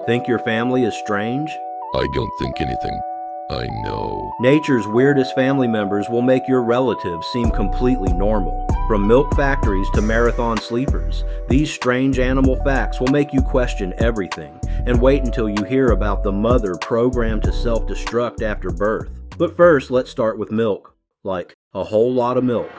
Think your family is strange? I don't think anything. I know. Nature's weirdest family members will make your relatives seem completely normal. From milk factories to marathon sleepers, these strange animal facts will make you question everything. And wait until you hear about the mother programmed to self-destruct after birth. But first, let's start with milk. Like, a whole lot of milk.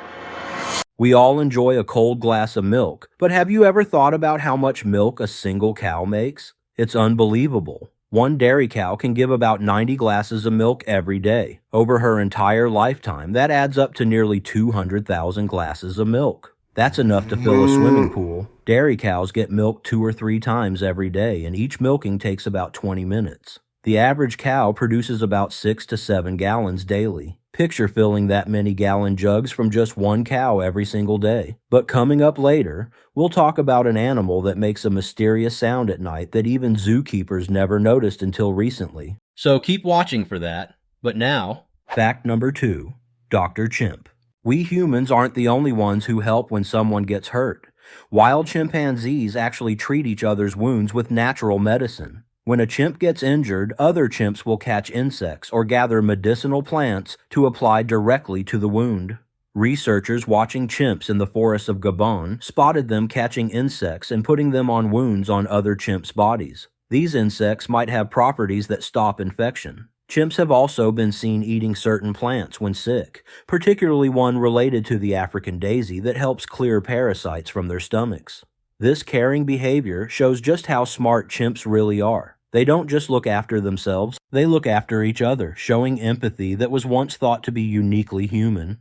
We all enjoy a cold glass of milk, but have you ever thought about how much milk a single cow makes? It's unbelievable. One dairy cow can give about 90 glasses of milk every day. Over her entire lifetime, that adds up to nearly 200,000 glasses of milk. That's enough to fill a swimming pool. Dairy cows get milked 2 or 3 times every day, and each milking takes about 20 minutes. The average cow produces about 6 to 7 gallons daily. Picture filling that many gallon jugs from just one cow every single day. But coming up later, we'll talk about an animal that makes a mysterious sound at night that even zookeepers never noticed until recently. So keep watching for that. But now, fact number 2, Dr. Chimp. We humans aren't the only ones who help when someone gets hurt. Wild chimpanzees actually treat each other's wounds with natural medicine. When a chimp gets injured, other chimps will catch insects or gather medicinal plants to apply directly to the wound. Researchers watching chimps in the forests of Gabon spotted them catching insects and putting them on wounds on other chimps' bodies. These insects might have properties that stop infection. Chimps have also been seen eating certain plants when sick, particularly one related to the African daisy that helps clear parasites from their stomachs. This caring behavior shows just how smart chimps really are. They don't just look after themselves, they look after each other, showing empathy that was once thought to be uniquely human.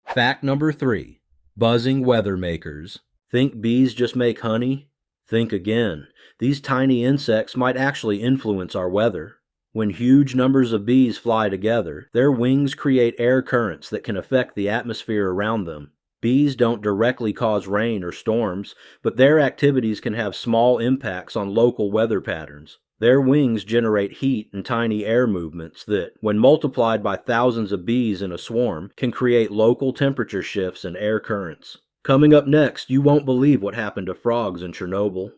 Fact number 3, buzzing weather makers. Think bees just make honey? Think again. These tiny insects might actually influence our weather. When huge numbers of bees fly together, their wings create air currents that can affect the atmosphere around them. Bees don't directly cause rain or storms, but their activities can have small impacts on local weather patterns. Their wings generate heat and tiny air movements that, when multiplied by thousands of bees in a swarm, can create local temperature shifts and air currents. Coming up next, you won't believe what happened to frogs in Chernobyl.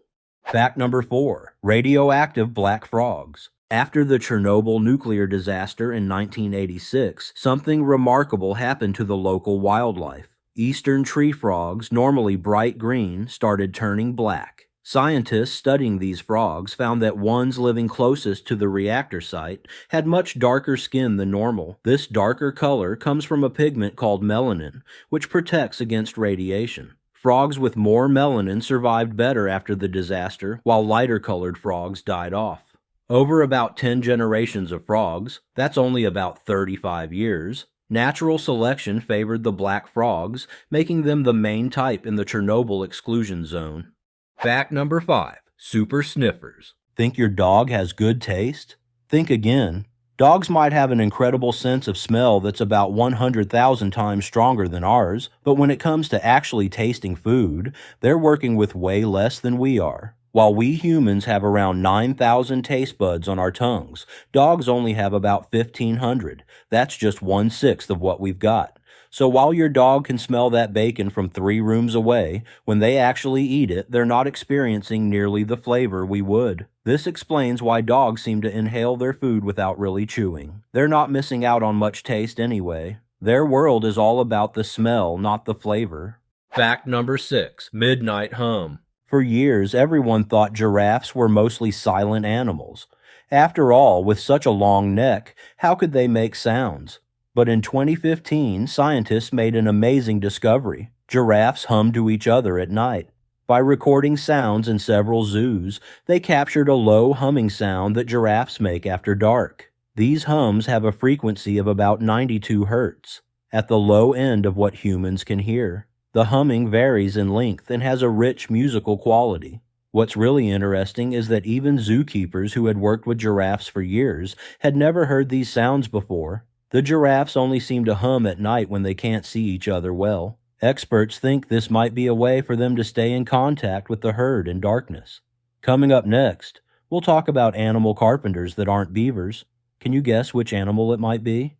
Fact number 4, radioactive black frogs. After the Chernobyl nuclear disaster in 1986, something remarkable happened to the local wildlife. Eastern tree frogs, normally bright green, started turning black. Scientists studying these frogs found that ones living closest to the reactor site had much darker skin than normal. This darker color comes from a pigment called melanin, which protects against radiation. Frogs with more melanin survived better after the disaster, while lighter-colored frogs died off. Over about 10 generations of frogs, that's only about 35 years, natural selection favored the black frogs, making them the main type in the Chernobyl exclusion zone. Fact number 5, super sniffers. Think your dog has good taste? Think again. Dogs might have an incredible sense of smell that's about 100,000 times stronger than ours, but when it comes to actually tasting food, they're working with way less than we are. While we humans have around 9,000 taste buds on our tongues, dogs only have about 1,500. That's just 1/6 of what we've got. So while your dog can smell that bacon from 3 rooms away, when they actually eat it, they're not experiencing nearly the flavor we would. This explains why dogs seem to inhale their food without really chewing. They're not missing out on much taste anyway. Their world is all about the smell, not the flavor. Fact number 6, midnight hum. For years, everyone thought giraffes were mostly silent animals. After all, with such a long neck, how could they make sounds? But in 2015, scientists made an amazing discovery. Giraffes hum to each other at night. By recording sounds in several zoos, they captured a low humming sound that giraffes make after dark. These hums have a frequency of about 92 hertz, at the low end of what humans can hear. The humming varies in length and has a rich musical quality. What's really interesting is that even zookeepers who had worked with giraffes for years had never heard these sounds before. The giraffes only seem to hum at night when they can't see each other well. Experts think this might be a way for them to stay in contact with the herd in darkness. Coming up next, we'll talk about animal carpenters that aren't beavers. Can you guess which animal it might be?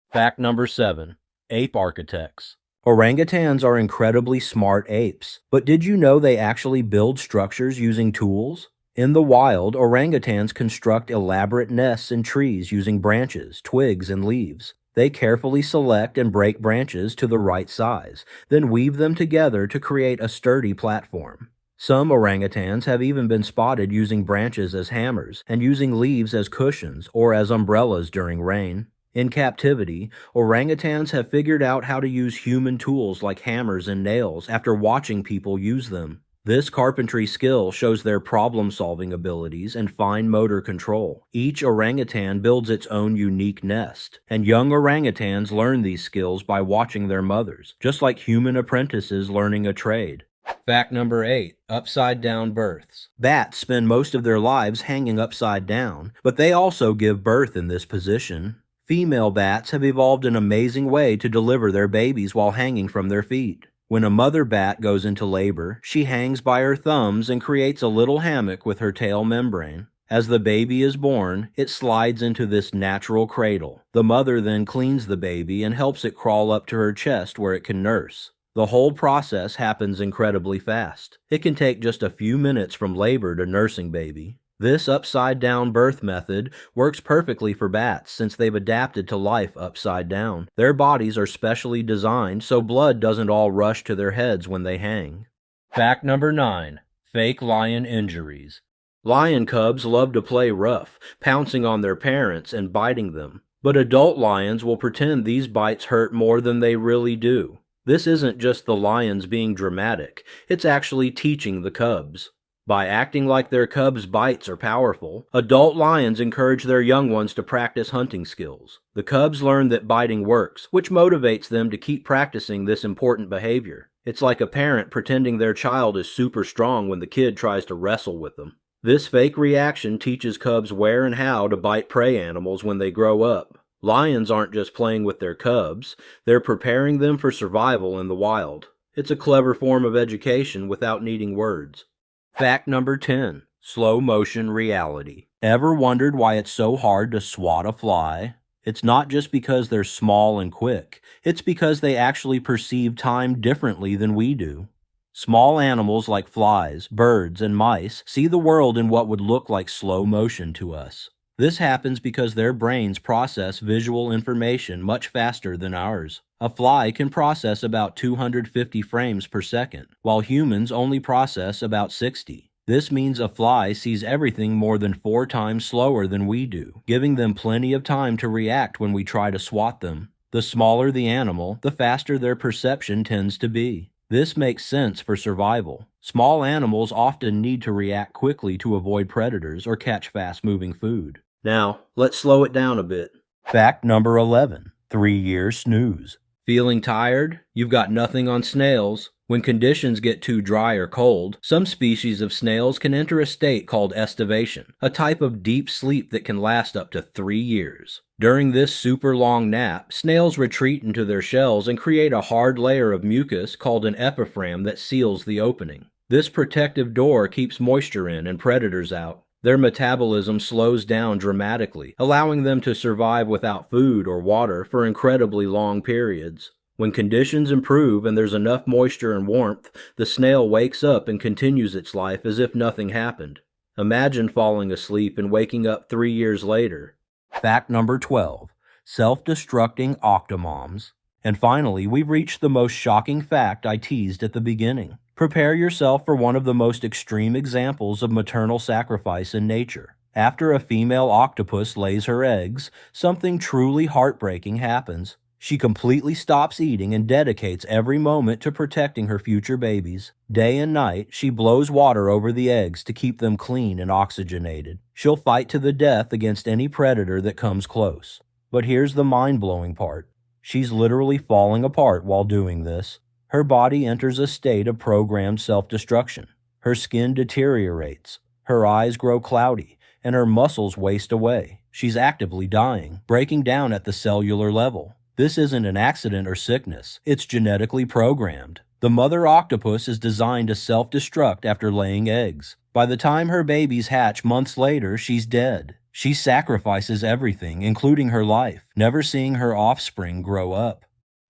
Fact number 7, ape architects. Orangutans are incredibly smart apes, but did you know they actually build structures using tools? In the wild, orangutans construct elaborate nests in trees using branches, twigs, and leaves. They carefully select and break branches to the right size, then weave them together to create a sturdy platform. Some orangutans have even been spotted using branches as hammers and using leaves as cushions or as umbrellas during rain. In captivity, orangutans have figured out how to use human tools like hammers and nails after watching people use them. This carpentry skill shows their problem-solving abilities and fine motor control. Each orangutan builds its own unique nest, and young orangutans learn these skills by watching their mothers, just like human apprentices learning a trade. Fact number 8. Upside-down births. Bats spend most of their lives hanging upside down, but they also give birth in this position. Female bats have evolved an amazing way to deliver their babies while hanging from their feet. When a mother bat goes into labor, she hangs by her thumbs and creates a little hammock with her tail membrane. As the baby is born, it slides into this natural cradle. The mother then cleans the baby and helps it crawl up to her chest where it can nurse. The whole process happens incredibly fast. It can take just a few minutes from labor to nursing baby. This upside-down birth method works perfectly for bats since they've adapted to life upside down. Their bodies are specially designed so blood doesn't all rush to their heads when they hang. Fact number 9. Fake lion injuries. Lion cubs love to play rough, pouncing on their parents and biting them. But adult lions will pretend these bites hurt more than they really do. This isn't just the lions being dramatic, it's actually teaching the cubs. By acting like their cubs' bites are powerful, adult lions encourage their young ones to practice hunting skills. The cubs learn that biting works, which motivates them to keep practicing this important behavior. It's like a parent pretending their child is super strong when the kid tries to wrestle with them. This fake reaction teaches cubs where and how to bite prey animals when they grow up. Lions aren't just playing with their cubs, they're preparing them for survival in the wild. It's a clever form of education without needing words. Fact number 10. Slow motion reality. Ever wondered why it's so hard to swat a fly? It's not just because they're small and quick. It's because they actually perceive time differently than we do. Small animals like flies, birds, and mice see the world in what would look like slow motion to us. This happens because their brains process visual information much faster than ours. A fly can process about 250 frames per second, while humans only process about 60. This means a fly sees everything more than 4 times slower than we do, giving them plenty of time to react when we try to swat them. The smaller the animal, the faster their perception tends to be. This makes sense for survival. Small animals often need to react quickly to avoid predators or catch fast-moving food. Now, let's slow it down a bit. Fact number 11. 3-year snooze. Feeling tired? You've got nothing on snails. When conditions get too dry or cold, some species of snails can enter a state called estivation, a type of deep sleep that can last up to 3 years. During this super long nap, snails retreat into their shells and create a hard layer of mucus called an epiphragm that seals the opening. This protective door keeps moisture in and predators out. Their metabolism slows down dramatically, allowing them to survive without food or water for incredibly long periods. When conditions improve and there's enough moisture and warmth, the snail wakes up and continues its life as if nothing happened. Imagine falling asleep and waking up 3 years later. Fact number 12. Self-destructing octomoms. And finally, we've reached the most shocking fact I teased at the beginning. Prepare yourself for one of the most extreme examples of maternal sacrifice in nature. After a female octopus lays her eggs, something truly heartbreaking happens. She completely stops eating and dedicates every moment to protecting her future babies. Day and night, she blows water over the eggs to keep them clean and oxygenated. She'll fight to the death against any predator that comes close. But here's the mind-blowing part. She's literally falling apart while doing this. Her body enters a state of programmed self-destruction. Her skin deteriorates, her eyes grow cloudy, and her muscles waste away. She's actively dying, breaking down at the cellular level. This isn't an accident or sickness. It's genetically programmed. The mother octopus is designed to self-destruct after laying eggs. By the time her babies hatch months later, she's dead. She sacrifices everything, including her life, never seeing her offspring grow up.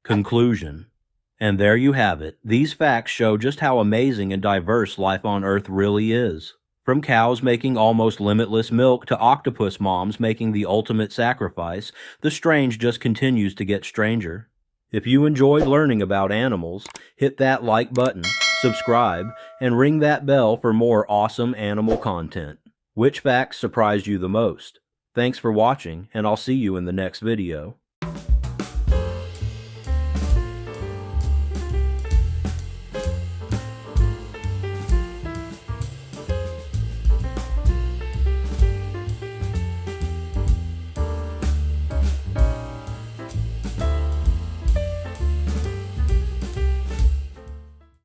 Conclusion. And there you have it. These facts show just how amazing and diverse life on Earth really is. From cows making almost limitless milk to octopus moms making the ultimate sacrifice, the strange just continues to get stranger. If you enjoyed learning about animals, hit that like button, subscribe, and ring that bell for more awesome animal content. Which facts surprised you the most? Thanks for watching, and I'll see you in the next video.